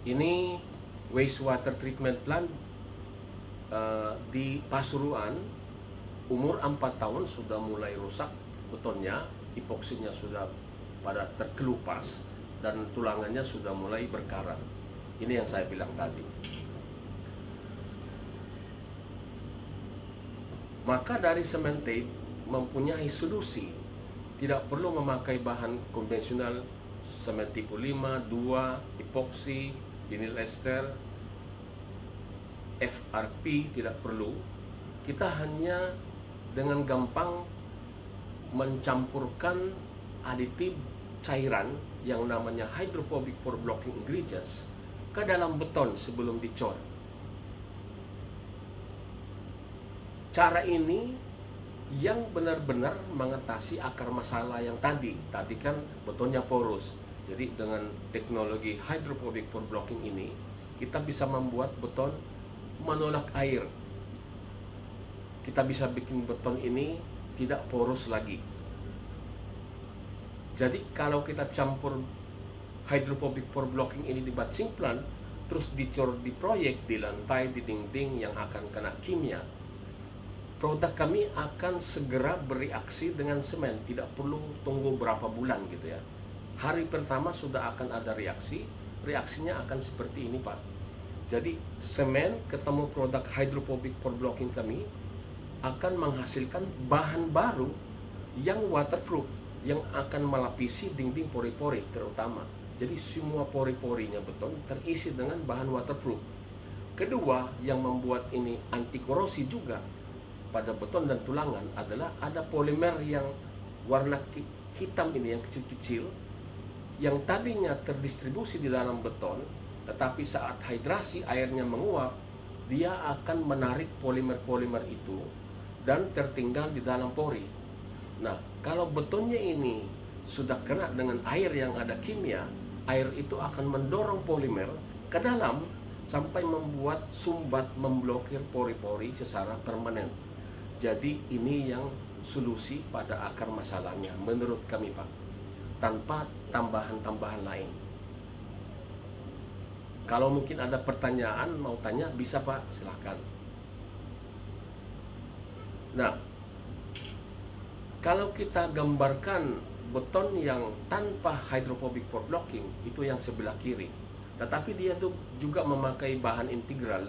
Ini wastewater treatment plant di Pasuruan, umur 4 tahun sudah mulai rusak betonnya, epoksinya sudah pada terkelupas dan tulangannya sudah mulai berkarat. Ini yang saya bilang tadi. Maka dari Cementate mempunyai solusi, tidak perlu memakai bahan konvensional semen tipe 5, 2, epoksi, vinyl ester, FRP tidak perlu. Kita hanya dengan gampang mencampurkan aditif cairan yang namanya hydrophobic pore blocking ingredients ke dalam beton sebelum dicor. Cara ini yang benar-benar mengatasi akar masalah yang tadi kan betonnya poros. Jadi dengan teknologi hydrophobic pore blocking ini kita bisa membuat beton menolak air. Kita bisa bikin beton ini tidak poros lagi. Jadi kalau kita campur hydrophobic pore blocking ini di batching plant, terus dicor di proyek, di lantai, di dinding yang akan kena kimia, produk kami akan segera bereaksi dengan semen, tidak perlu tunggu berapa bulan gitu ya. Hari pertama sudah akan ada reaksi, reaksinya akan seperti ini Pak. Jadi semen ketemu produk hydrophobic pore blocking kami akan menghasilkan bahan baru yang waterproof, yang akan melapisi dinding pori-pori terutama. Jadi semua pori-porinya beton terisi dengan bahan waterproof. Kedua, yang membuat ini anti korosi juga pada beton dan tulangan adalah ada polimer yang warna hitam ini yang kecil-kecil yang tadinya terdistribusi di dalam beton, tetapi saat hidrasi airnya menguap, dia akan menarik polimer-polimer itu dan tertinggal di dalam pori. Nah, kalau betonnya ini sudah kena dengan air yang ada kimia, air itu akan mendorong polimer ke dalam sampai membuat sumbat, memblokir pori-pori secara permanen. Jadi ini yang solusi pada akar masalahnya menurut kami Pak, tanpa tambahan-tambahan lain. Kalau mungkin ada pertanyaan mau tanya bisa Pak, silahkan. Nah, kalau kita gambarkan beton yang tanpa hydrophobic pore blocking, itu yang sebelah kiri. Tetapi dia tuh juga memakai bahan integral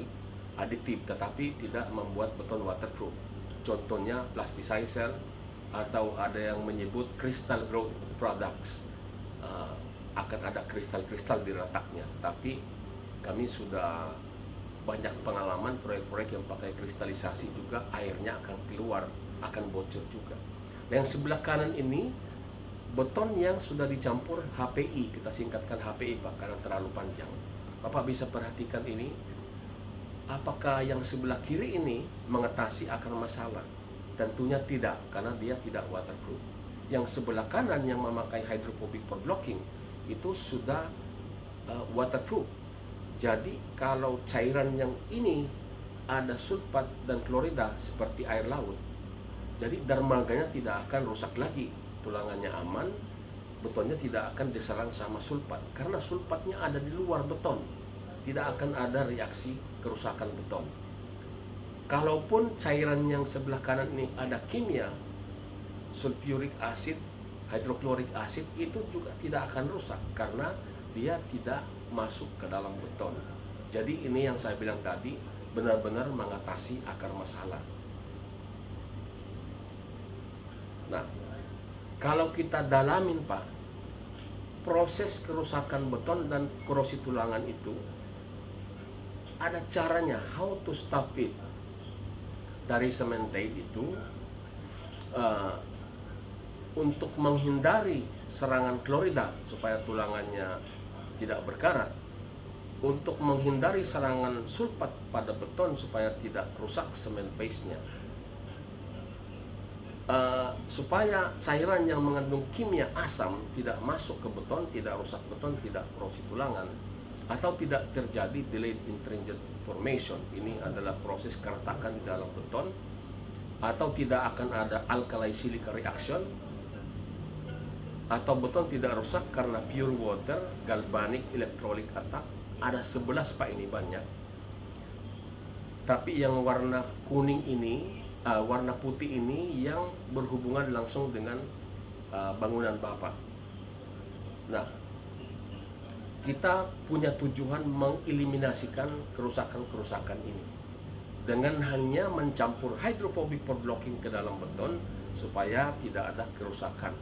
aditif, tetapi tidak membuat beton waterproof. Contohnya plasticizer, atau ada yang menyebut crystal growth products. Akan ada kristal-kristal di retaknya, tapi kami sudah banyak pengalaman proyek-proyek yang pakai kristalisasi juga, airnya akan keluar, akan bocor juga. Yang sebelah kanan ini beton yang sudah dicampur HPI, kita singkatkan HPI Pak karena terlalu panjang. Bapak bisa perhatikan ini. Apakah yang sebelah kiri ini mengatasi akar masalah? Tentunya tidak, karena dia tidak waterproof. Yang sebelah kanan yang memakai hydrophobic pore blocking itu sudah waterproof. Jadi kalau cairan yang ini ada sulfat dan klorida seperti air laut, jadi dermaganya tidak akan rusak lagi, tulangannya aman, betonnya tidak akan diserang sama sulfat karena sulfatnya ada di luar beton. Tidak akan ada reaksi kerusakan beton. Kalaupun cairan yang sebelah kanan ini ada kimia, sulfuric acid, hidroklorik acid, itu juga tidak akan rusak karena dia tidak masuk ke dalam beton. Jadi ini yang saya bilang tadi, benar-benar mengatasi akar masalah. Nah, kalau kita dalamin Pak, proses kerusakan beton dan korosi tulangan itu ada caranya, how to stop it. Dari Cementate itu untuk menghindari serangan klorida supaya tulangannya tidak berkarat, untuk menghindari serangan sulfat pada beton supaya tidak rusak semen base-nya, supaya cairan yang mengandung kimia asam tidak masuk ke beton, tidak rusak beton, tidak korosi tulangan, atau tidak terjadi delayed intrinsic formation. Ini adalah proses keretakan di dalam beton, atau tidak akan ada alkali silica reaction, atau beton tidak rusak karena pure water, galvanic, electrolytic attack. Ada 11 Pak, ini banyak. Tapi yang warna kuning ini, warna putih ini yang berhubungan langsung dengan bangunan Bapak. Nah, kita punya tujuan mengeliminasikan kerusakan-kerusakan ini dengan hanya mencampur hydrophobic pore blocking ke dalam beton supaya tidak ada kerusakan.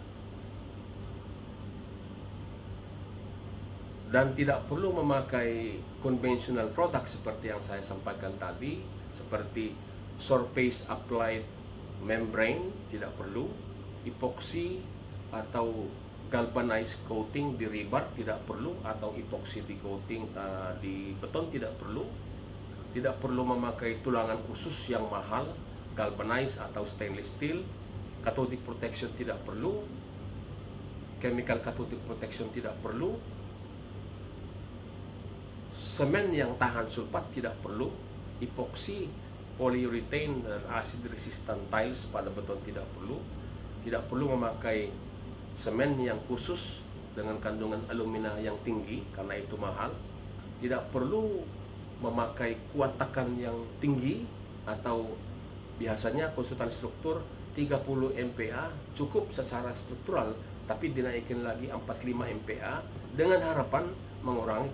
Dan tidak perlu memakai conventional product seperti yang saya sampaikan tadi, seperti surface applied membrane, tidak perlu. Epoxy atau galvanized coating di rebar tidak perlu, atau epoxy di coating di beton tidak perlu. Tidak perlu memakai tulangan khusus yang mahal, galvanized atau stainless steel. Cathodic protection tidak perlu. Chemical cathodic protection tidak perlu. Semen yang tahan sulfat tidak perlu. Epoxy, polyurethane, dan acid resistant tiles pada beton tidak perlu. Tidak perlu memakai semen yang khusus dengan kandungan alumina yang tinggi karena itu mahal. Tidak perlu memakai kuat tekan yang tinggi, atau biasanya konsultan struktur 30 MPa cukup secara struktural, tapi dinaikin lagi 45 MPa dengan harapan mengurangi